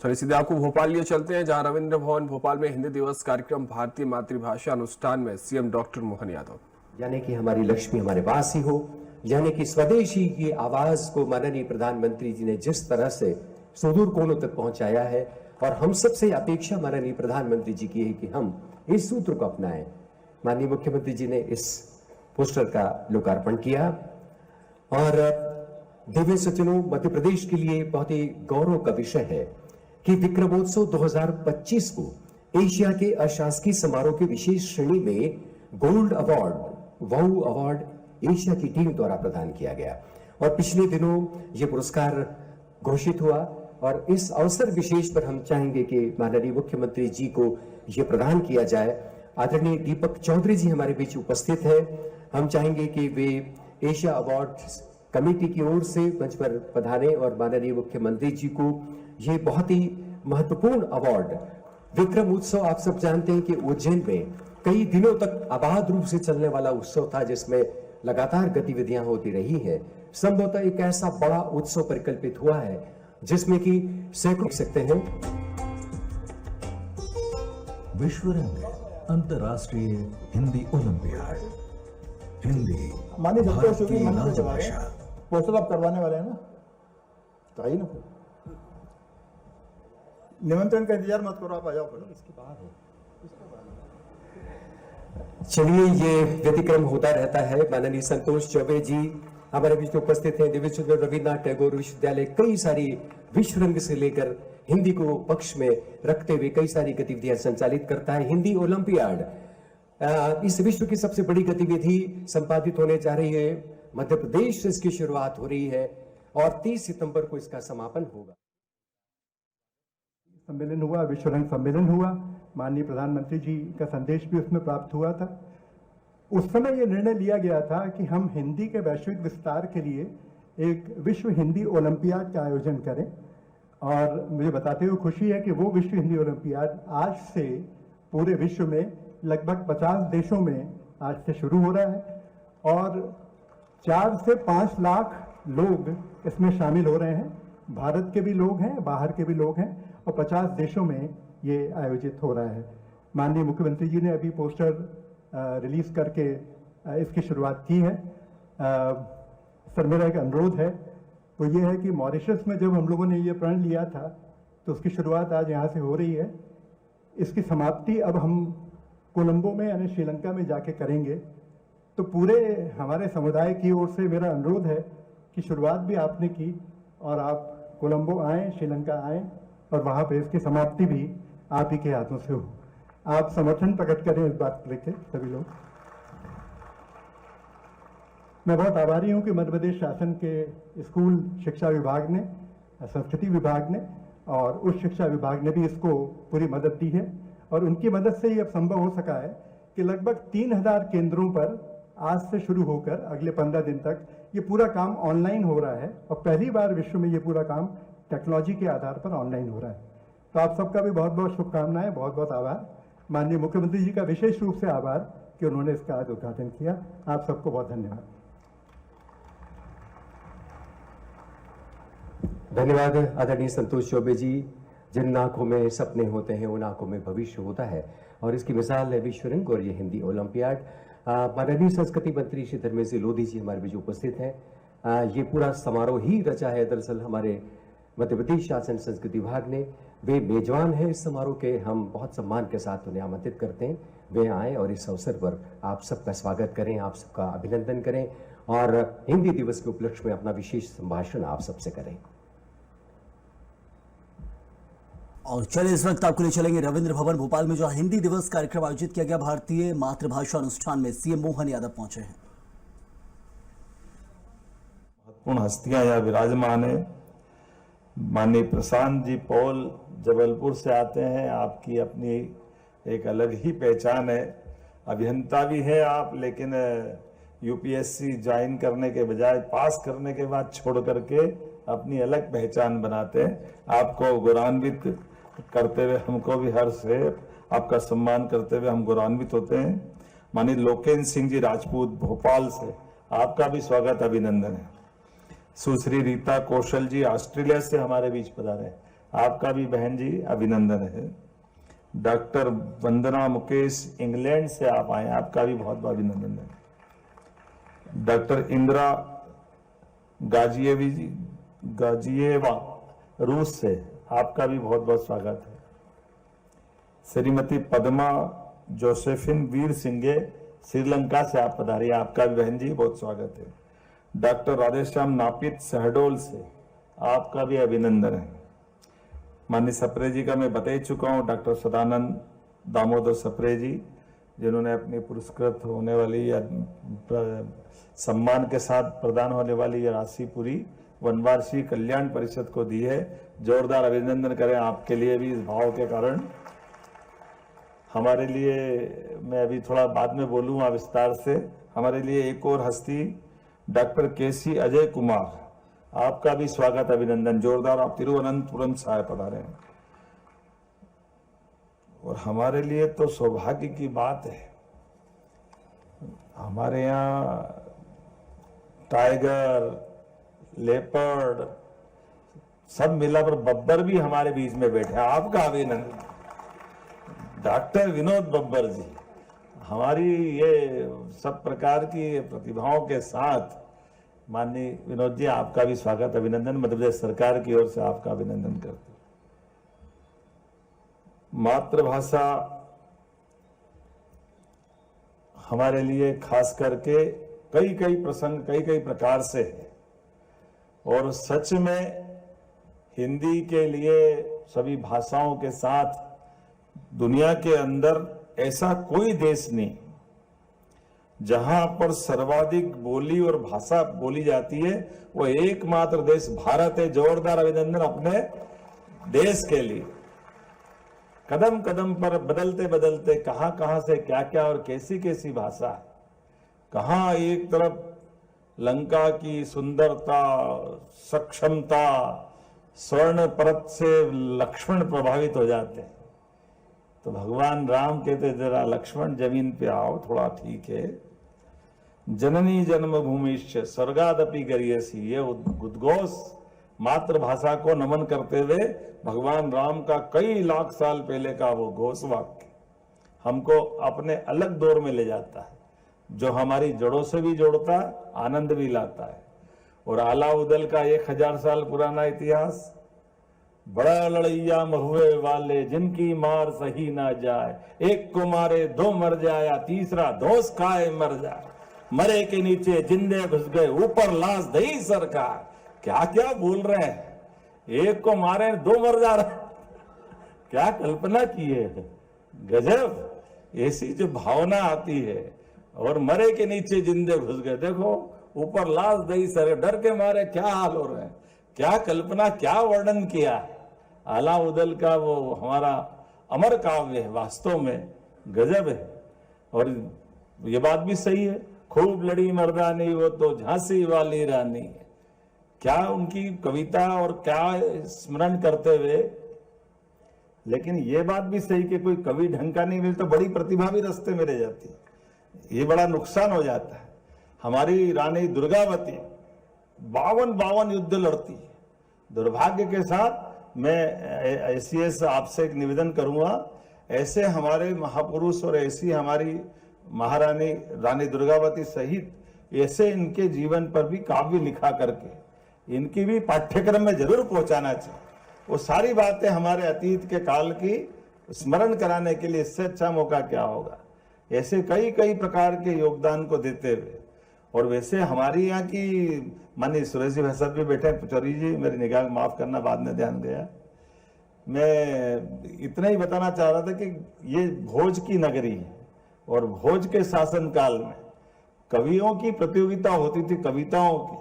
चलिए सीधे आपको भोपाल लिए चलते हैं, जहां रविंद्र भवन भोपाल में हिंदी दिवस कार्यक्रम भारतीय मातृभाषा अनुष्ठान में सीएम डॉक्टर मोहन यादव। यानी कि हमारी लक्ष्मी हमारे पास ही हो, यानी कि स्वदेशी की आवाज को माननीय प्रधानमंत्री जी ने जिस तरह से सुदूर कोनों तक पहुंचाया है, और हम सबसे अपेक्षा माननीय प्रधानमंत्री जी की है कि हम इस सूत्र को अपनाएं। माननीय मुख्यमंत्री जी ने इस पोस्टर का लोकार्पण किया और दिव्य सज्जनों, मध्य प्रदेश के लिए बहुत ही गौरव का विषय है कि विक्रमोत्सव 2025 को एशिया के अशासकीय समारोह की विशेष श्रेणी में gold award, wow award Asia की टीम द्वारा प्रदान किया गया और पिछले दिनों यह पुरस्कार घोषित हुआ। और इस अवसर विशेष पर हम चाहेंगे कि माननीय मुख्यमंत्री जी को यह प्रदान किया जाए। आदरणीय दीपक चौधरी जी हमारे बीच उपस्थित है। हम चाहेंगे कि वे एशिया अवार्ड कमेटी की ओर से मंच पर पधारे और माननीय मुख्यमंत्री जी को ये बहुत ही महत्वपूर्ण अवार्ड। विक्रम उत्सव आप सब जानते हैं कि उज्जैन में कई दिनों तक अबाध रूप से चलने वाला उत्सव था, जिसमें लगातार गतिविधियां होती रही है। संभवतः एक ऐसा बड़ा उत्सव परिकल्पित हुआ है जिसमें कि सैकड़ों देख सकते हैं। विश्व रंग अंतर्राष्ट्रीय हिंदी ओलंपियाड, हिंदी माननीय भारतीय राजभाषा। पोस्टर आप करवाने वाले हैं ना, तो आइए ना, निमंत्रण का इंतजार मत करो, आप आ जाओ। इसके बाद है, चलिए, ये व्यतिक्रम होता रहता है। माननीय संतोष चौबे जी हमारे बीच उपस्थित हैं। दिव्य सज्जन रविन्द्रनाथ टैगोर विश्वविद्यालय कई सारी विश्व रंग से लेकर हिंदी को पक्ष में रखते हुए कई सारी गतिविधियां संचालित करता है। हिंदी ओलंपियाड इस विश्व की सबसे बड़ी गतिविधि संपादित होने जा रही है। मध्य प्रदेश से इसकी शुरुआत हो रही है और 30 सितंबर को इसका समापन होगा। सम्मेलन हुआ, विश्व रंग सम्मेलन हुआ, माननीय प्रधानमंत्री जी का संदेश भी उसमें प्राप्त हुआ था। उस समय यह निर्णय लिया गया था कि हम हिंदी के वैश्विक विस्तार के लिए एक विश्व हिंदी ओलंपियाड का आयोजन करें। और मुझे बताते हुए खुशी है कि वो विश्व हिंदी ओलंपियाड आज से पूरे विश्व में लगभग 50 देशों में आज से शुरू हो रहा है और 4 से 5 लाख लोग इसमें शामिल हो रहे हैं। भारत के भी लोग हैं, बाहर के भी लोग हैं और 50 देशों में ये आयोजित हो रहा है। माननीय मुख्यमंत्री जी ने अभी पोस्टर रिलीज करके इसकी शुरुआत की है। सर, मेरा एक अनुरोध है, वो ये है कि मॉरिशस में जब हम लोगों ने ये प्रण लिया था तो उसकी शुरुआत आज यहाँ से हो रही है। इसकी समाप्ति अब हम कोलंबो में यानी श्रीलंका में जाके करेंगे। तो पूरे हमारे समुदाय की ओर से मेरा अनुरोध है कि शुरुआत भी आपने की और आप कोलंबो आएँ, श्रीलंका आएँ और वहाँ पे इसकी समाप्ति भी आप ही के हाथों से हो। आप समर्थन प्रकट करें इस बात को लेकर सभी लोग। मैं बहुत आभारी हूं कि मध्य प्रदेश शासन के स्कूल शिक्षा विभाग ने, संस्कृति विभाग ने और उच्च शिक्षा विभाग ने भी इसको पूरी मदद दी है और उनकी मदद से ये अब संभव हो सका है कि लगभग 3000 केंद्रों पर आज से शुरू होकर अगले 15 दिन तक ये पूरा काम ऑनलाइन हो रहा है और पहली बार विश्व में ये पूरा काम टेक्नोलॉजी के आधार पर ऑनलाइन हो रहा है। तो आप सबका भी बहुत बहुत शुभकामनाएं, बहुत बहुत आभार। माननीय मुख्यमंत्री जी का विशेष रूप से आभार कि उन्होंने इसका आज उद्घाटन किया। आप सबको बहुत धन्यवाद। धन्यवाद आदरणीय संतोष चौबे जी। जिन आंखों में सपने होते हैं उन आंखों में भविष्य होता है और इसकी मिसाल है विश्व रंग और ये हिंदी ओलंपियाड। माननीय संस्कृति मंत्री श्री धर्मेंद्र लोधी जी हमारे बीच उपस्थित हैं। ये पूरा समारोह ही रचा है दरअसल हमारे मध्य प्रदेश शासन संस्कृति विभाग ने। वे मेजबान है इस समारोह के, हम बहुत सम्मान के साथ उन्हें आमंत्रित करते हैं वे आए और इस अवसर पर आप सबका स्वागत करें, आप सबका अभिनंदन करें और हिंदी दिवस के उपलक्ष्य में अपना विशेष संभाषण आप सबसे करें। और चलिए इस वक्त आपको ले चलेंगे रविंद्र भवन भोपाल में, जहां हिंदी दिवस कार्यक्रम आयोजित किया गया। भारतीय मातृभाषा अनुष्ठान में सीएम मोहन यादव पहुंचे हैं। महत्वपूर्ण हस्तियां यहाँ विराजमान है। माननीय प्रशांत जी पॉल जबलपुर से आते हैं। आपकी अपनी एक अलग ही पहचान है, अभियंता भी है आप, लेकिन यूपीएससी ज्वाइन करने के बजाय पास करने के बाद छोड़ करके अपनी अलग पहचान बनाते हैं। आपको गौरवान्वित करते हुए हमको भी हर्ष है, आपका सम्मान करते हुए हम गौरवान्वित होते हैं। माननीय लोकेंद्र सिंह जी राजपूत भोपाल से, आपका भी स्वागत अभिनंदन है। सुश्री रीता कौशल जी ऑस्ट्रेलिया से हमारे बीच पधारे, आपका भी बहन जी अभिनंदन है। डॉक्टर वंदना मुकेश इंग्लैंड से आप आए, आपका भी बहुत बहुत अभिनंदन है। डॉक्टर इंदिरा गाजिएवा रूस से, आपका भी बहुत बहुत स्वागत है। श्रीमती पद्मा जोसेफिन वीर सिंघे श्रीलंका से आप पधारिए, आपका भी बहन जी बहुत स्वागत है। डॉक्टर राधेश्याम नापित शहडोल से, आपका भी अभिनंदन है। माननीय सप्रे जी का मैं बता ही चुका हूँ, डॉक्टर सदानंद दामोदर सप्रे जी, जिन्होंने अपनी पुरस्कृत होने वाली या सम्मान के साथ प्रदान होने वाली यह राशि पूरी वनवासी कल्याण परिषद को दी है। जोरदार अभिनंदन करें आपके लिए भी इस भाव के कारण। हमारे लिए, मैं अभी थोड़ा बाद में बोलूँगा विस्तार से, हमारे लिए एक और हस्ती डॉक्टर केसी अजय कुमार, आपका भी स्वागत अभिनंदन, जोरदार। आप तिरुवनंतपुरम से पधारे हैं। और हमारे लिए तो सौभाग्य की बात है, हमारे यहाँ टाइगर, लेपर्ड सब मिला पर बब्बर भी हमारे बीच में बैठे, आपका अभिनंदन। डॉक्टर विनोद बब्बर जी, हमारी ये सब प्रकार की प्रतिभाओं के साथ, माननीय विनोद जी आपका भी स्वागत अभिनंदन, मध्य प्रदेश सरकार की ओर से आपका अभिनंदन करते। मातृभाषा हमारे लिए खास करके कई प्रसंग कई प्रकार से है, और सच में हिंदी के लिए सभी भाषाओं के साथ दुनिया के अंदर ऐसा कोई देश नहीं जहां पर सर्वाधिक बोली और भाषा बोली जाती है, वो एकमात्र देश भारत है। जोरदार अभिनंदन अपने देश के लिए। कदम कदम पर बदलते बदलते कहां से क्या और कैसी कैसी भाषा है, कहां एक तरफ लंका की सुंदरता, सक्षमता, स्वर्ण परत से लक्ष्मण प्रभावित हो जाते हैं, तो भगवान राम कहते जरा लक्ष्मण जमीन पे आओ, थोड़ा ठीक है। जननी जन्मभूमिश्च स्वर्गादपि गरीयसी, ये उद्घोष मातृभाषा को नमन करते हुए भगवान राम का कई लाख साल पहले का वो घोष वाक्य हमको अपने अलग दौर में ले जाता है, जो हमारी जड़ों से भी जोड़ता है, आनंद भी लाता है। और आला उदल का 1000 साल पुराना इतिहास, बड़ा लड़ैया महुए वाले जिनकी मार सही ना जाए, एक को मारे दो मर जाया, तीसरा दोष खाए मर जाए, मरे के नीचे जिंदे घुस गए, ऊपर लाश दही सरकार। क्या क्या बोल रहे हैं, एक को मारे दो मर जा रहे, क्या कल्पना की है, गजब। ऐसी जो भावना आती है, और मरे के नीचे जिंदे घुस गए, देखो ऊपर लाश दही सर, डर के मारे क्या हाल हो रहे हैं, क्या कल्पना, क्या वर्णन किया है। आला उदल का वो हमारा अमर काव्य है, वास्तव में गजब है। और ये बात भी सही है, खूब लड़ी मर्दानी वो तो झांसी वाली रानी, क्या उनकी कविता और क्या स्मरण करते हुए। लेकिन ये बात भी सही कि कोई कवि ढंग का नहीं मिले तो बड़ी प्रतिभा भी रास्ते में रह जाती है, ये बड़ा नुकसान हो जाता है। हमारी रानी दुर्गावती 52 युद्ध लड़ती है। दुर्भाग्य के साथ मैं ऐसी आपसे एक निवेदन करूंगा, ऐसे हमारे महापुरुष और ऐसी हमारी महारानी रानी दुर्गावती सहित ऐसे इनके जीवन पर भी काव्य लिखा करके इनकी भी पाठ्यक्रम में जरूर पहुंचाना चाहिए। वो सारी बातें हमारे अतीत के काल की स्मरण कराने के लिए इससे अच्छा मौका क्या होगा। ऐसे कई प्रकार के योगदान को देते हुए, और वैसे हमारी यहाँ की माननीय सुरेश जी भाई भी बैठे हैं, पुचौरी जी मेरी निगाह माफ करना, बाद में ध्यान गया। मैं इतना ही बताना चाह रहा था कि ये भोज की नगरी है, और भोज के शासन काल में कवियों की प्रतियोगिता होती थी, कविताओं की,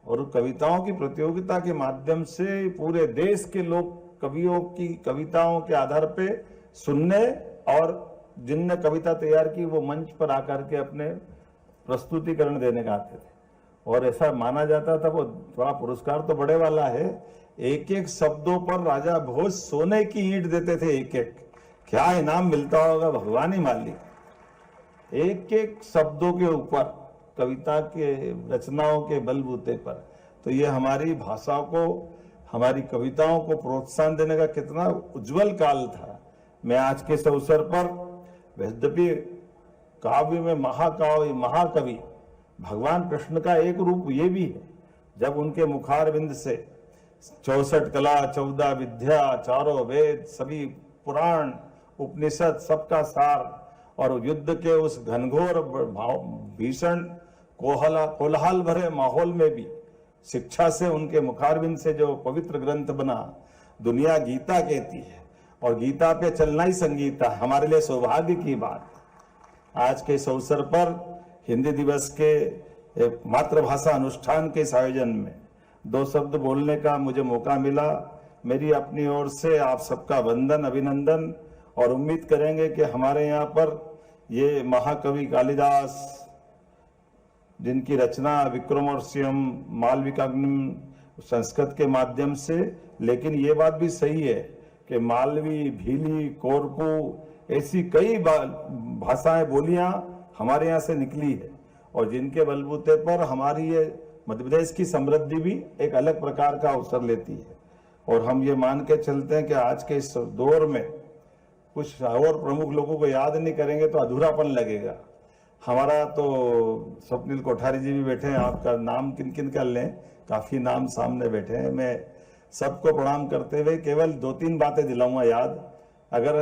और कविताओं की प्रतियोगिता के माध्यम से पूरे देश के लोग कवियों की कविताओं के आधार पे सुनने, और जिनने कविता तैयार की वो मंच पर आकर के अपने प्रस्तुतिकरण देने का आते थे। और ऐसा माना जाता था, वो थोड़ा पुरस्कार तो बड़े वाला है, एक एक शब्दों पर राजा भोज सोने की ईंट देते थे, एक एक, क्या इनाम मिलता होगा भगवान ही मालिक। एक एक शब्दों के ऊपर, कविता के रचनाओं के बलबूते पर। तो ये हमारी भाषा को हमारी कविताओं को प्रोत्साहन देने का कितना उज्जवल काल था। मैं आज के इस अवसर पर यद्यपि काव्य में महाकवि भगवान कृष्ण का एक रूप ये भी है, जब उनके मुखारविंद से 64 कला 14 विद्या चारों वेद सभी पुराण उपनिषद सबका सार और युद्ध के उस घनघोर भीषण कोलाहल भरे माहौल में भी शिक्षा से उनके मुखारविंद से जो पवित्र ग्रंथ बना, दुनिया गीता कहती है और गीता पे चलना ही संगीत है। हमारे लिए सौभाग्य की बात आज के इस अवसर पर हिंदी दिवस के मातृभाषा अनुष्ठान के इस आयोजन में 2 शब्द बोलने का मुझे मौका मिला। मेरी अपनी ओर से आप सबका वंदन अभिनंदन और उम्मीद करेंगे कि हमारे यहाँ पर ये महाकवि कालिदास जिनकी रचना विक्रमोर्वशीयम मालविकाग्निम संस्कृत के माध्यम से, लेकिन ये बात भी सही है कि मालवी भीली कोरकू ऐसी कई भाषाएं बोलियां हमारे यहाँ से निकली है और जिनके बलबूते पर हमारी ये मध्य प्रदेश की समृद्धि भी एक अलग प्रकार का अवसर लेती है। और हम ये मान के चलते हैं कि आज के इस दौर में कुछ और प्रमुख लोगों को याद नहीं करेंगे तो अधूरापन लगेगा। हमारा तो स्वप्निल कोठारी जी भी बैठे हैं, आपका नाम किन किन कर लें, काफी नाम सामने बैठे हैं। मैं सबको प्रणाम करते हुए केवल 2-3 बातें दिलाऊंगा याद। अगर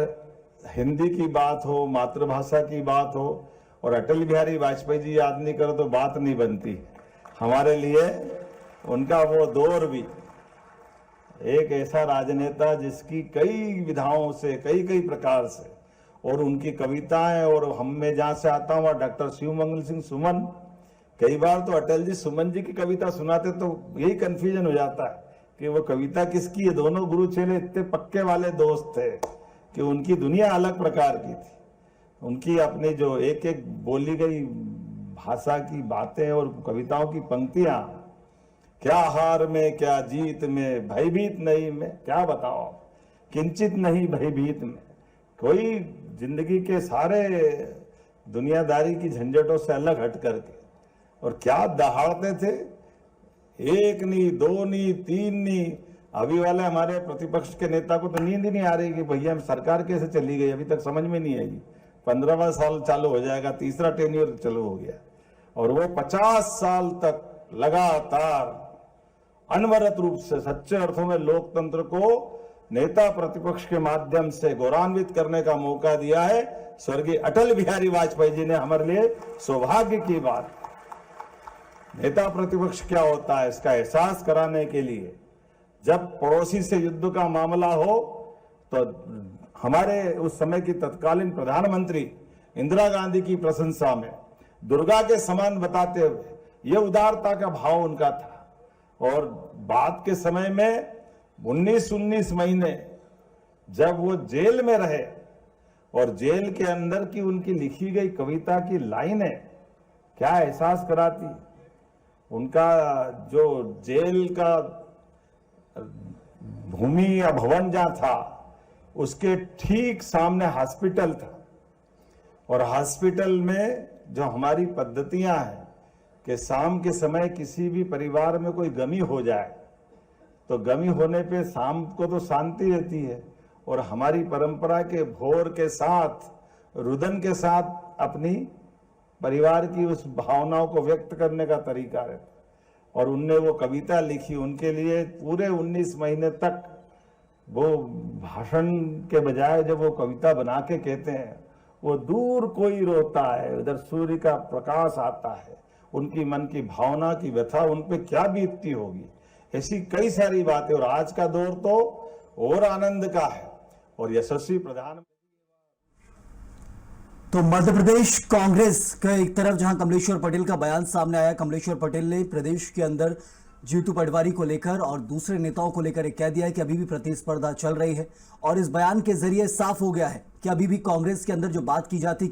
हिंदी की बात हो, मातृभाषा की बात हो और अटल बिहारी वाजपेयी जी याद नहीं करो तो बात नहीं बनती। हमारे लिए उनका वो दौर भी एक ऐसा राजनेता जिसकी कई विधाओं से कई प्रकार से, और उनकी कविताएं, और हम में जहां से आता हूं डॉक्टर शिवमंगल सिंह सुमन, कई बार तो अटल जी सुमन जी की कविता सुनाते तो यही कंफ्यूजन हो जाता है कि वो कविता किसकी है। दोनों गुरु चेले इतने पक्के वाले दोस्त थे कि उनकी दुनिया अलग प्रकार की थी। उनकी अपनी जो एक एक बोली गई भाषा की बातें और कविताओं की पंक्तियां, क्या हार में क्या जीत में भयभीत नहीं में, क्या बताओ किंचित नहीं भयभीत में। कोई जिंदगी के सारे दुनियादारी की झंझटों से अलग हट करके, और क्या दहाड़ते थे, 1 नहीं 2 नहीं 3 नहीं। अभी वाले हमारे प्रतिपक्ष के नेता को तो नींद ही नहीं आ रही कि भैया सरकार कैसे चली गई, अभी तक समझ में नहीं आई। 15वां साल चालू हो जाएगा, तीसरा टेन्योर चालू हो गया, और वो 50 साल तक लगातार अनवरत रूप से सच्चे अर्थों में लोकतंत्र को नेता प्रतिपक्ष के माध्यम से गौरवान्वित करने का मौका दिया है स्वर्गीय अटल बिहारी वाजपेयी जी ने। हमारे लिए सौभाग्य की बात। नेता प्रतिपक्ष क्या होता है इसका एहसास कराने के लिए जब पड़ोसी से युद्ध का मामला हो तो हमारे उस समय की तत्कालीन प्रधानमंत्री इंदिरा गांधी की प्रशंसा में दुर्गा के समान बताते हुए ये उदारता का भाव उनका था। और बाद के समय में 19 महीने जब वो जेल में रहे और जेल के अंदर की उनकी लिखी गई कविता की लाइनें क्या एहसास कराती। उनका जो जेल का भूमि या भवन जहां था उसके ठीक सामने हॉस्पिटल था, और हॉस्पिटल में जो हमारी पद्धतियां हैं कि शाम के समय किसी भी परिवार में कोई गमी हो जाए तो गमी होने पे शाम को तो शांति रहती है, और हमारी परंपरा के भोर के साथ रुदन के साथ अपनी परिवार की उस भावनाओं को व्यक्त करने का तरीका रहता। और उनने वो कविता लिखी, उनके लिए पूरे 19 महीने तक वो भाषण के बजाय जब वो कविता बना के कहते हैं, वो दूर कोई रोता है उधर सूर्य का प्रकाश आता है, उनकी मन की भावना की व्यथा उन पे क्या बीतती होगी। ऐसी कई सारी बातें। और आज का दौर तो और आनंद का है, और यशस्वी प्रधान। तो मध्य प्रदेश कांग्रेस का एक तरफ जहां कमलेश्वर पटेल का बयान सामने आया, कमलेश्वर पटेल ने प्रदेश के अंदर जीतू पटवारी को लेकर और दूसरे नेताओं को लेकर कह दिया है कि अभी भी प्रतिस्पर्धा चल रही है, और इस बयान के जरिए साफ हो गया है कि अभी भी कांग्रेस के अंदर जो बात की जाती